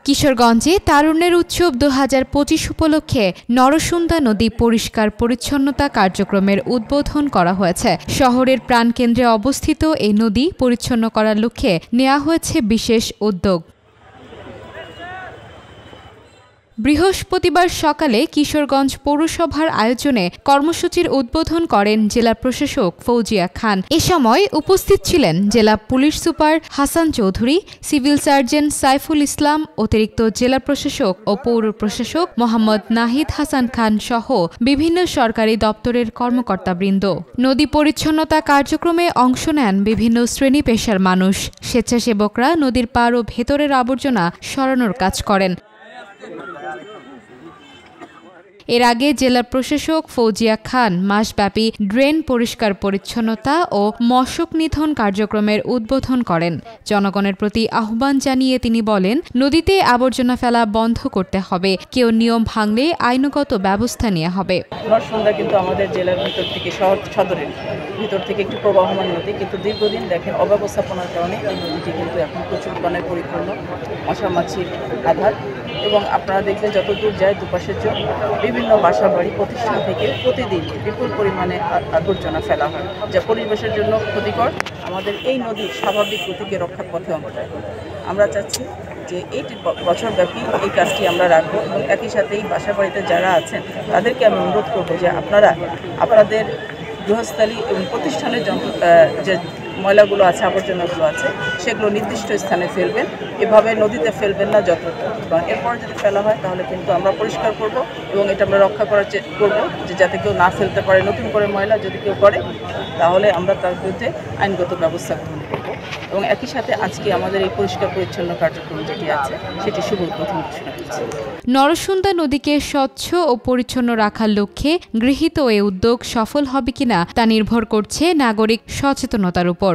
কিশোরগঞ্জে তারুণ্যের উৎসব ২০২৫ উপলক্ষে নরসুন্দা নদী পরিষ্কার পরিচ্ছন্নতা কার্যক্রমের উদ্বোধন করা হয়েছে। শহরের প্রাণকেন্দ্রে অবস্থিত এই নদী পরিচ্ছন্ন করার লক্ষ্যে নেওয়া হয়েছে বিশেষ উদ্যোগ। বৃহস্পতিবার সকালে কিশোরগঞ্জ পৌরসভার আয়োজনে কর্মসূচির উদ্বোধন করেন জেলা প্রশাসক ফৌজিয়া খান। এ সময় উপস্থিত ছিলেন জেলা police super Hasan Chowdhury, civil surgeon Saiful Islam, অতিরিক্ত জেলা প্রশাসক ও পৌর প্রশাসক মোহাম্মদ নাহিদ হাসান খান সহ বিভিন্ন সরকারি দপ্তরের কর্মকর্তাবৃন্দ। নদী পরিচ্ছন্নতা কার্যক্রমে অংশ নেন বিভিন্ন শ্রেণী পেশার মানুষ। স্বেচ্ছাসেবকরা নদীর পার ও ভেতরের আবর্জনা সরানোর কাজ করেন। এর আগে জেলা প্রশাসক ফৌজিয়া খান মাসব্যাপী ড্রেন পরিষ্কার পরিচ্ছন্নতা ও মশক নিধন কার্যক্রমের উদ্বোধন করেন। জনগণের প্রতি আহ্বান জানিয়ে তিনি বলেন, নদীতে আবর্জনা ফেলা বন্ধ করতে হবে, কেউ নিয়ম ভাঙলে আইনগত ব্যবস্থা নেওয়া হবে। নরসুন্দা কিন্তু আমাদের জেলার ভিতর থেকে সদরের ভিতর থেকে একটু প্রবাহমান নদী, কিন্তু দীর্ঘদিন দেখেন অব্যবস্থাপনার কারণে এই নদীটি কিন্তু এখন প্রচুর বনে পরিপূর্ণ, মশামাছির আধার। এবং আপনারা দেখবেন যত দূর যায় দুপাশের জন্য বিভিন্ন বাসাবাড়ি প্রতিষ্ঠান থেকে প্রতিদিন বিপুল পরিমাণে আবর্জনা ফেলা হয়, যা পরিবেশের জন্য ক্ষতিকর। আমাদের এই নদীর স্বাভাবিক গতিকে রক্ষার পথে অন্তরায়। আমরা চাচ্ছি যে এই বছরব্যাপী এই কাজটি আমরা রাখবো এবং একই সাথে এই বাসাবাড়িতে যারা আছেন তাদেরকে আমি অনুরোধ করবো যে আপনারা আপনাদের গৃহস্থালী এবং প্রতিষ্ঠানের যে ময়লাগুলো আছে, আবর্জনাগুলো আছে, সেগুলো নির্দিষ্ট স্থানে ফেলবেন। এভাবে নদীতে ফেলবেন না যতটা, কারণ এরপর যদি ফেলা হয় তাহলে কিন্তু আমরা পরিষ্কার করব এবং এটা আমরা রক্ষা করার করবো যে যাতে কেউ না ফেলতে পারে। নতুন করে ময়লা যদি কেউ করে তাহলে আমরা তার বিরুদ্ধে আইনগত ব্যবস্থা গ্রহণ করব। এবং একই সাথে আজকে আমাদের এই পরিষ্কার পরিচ্ছন্ন কার্যক্রম যেটি আছে সেটি শুভ উদ্বোধন ঘোষণা করছি। নরসুন্দা নদীকে স্বচ্ছ ও পরিচ্ছন্ন রাখার লক্ষ্যে গৃহীত এই উদ্যোগ সফল হবে কিনা তা নির্ভর করছে নাগরিক সচেতনতার উপর।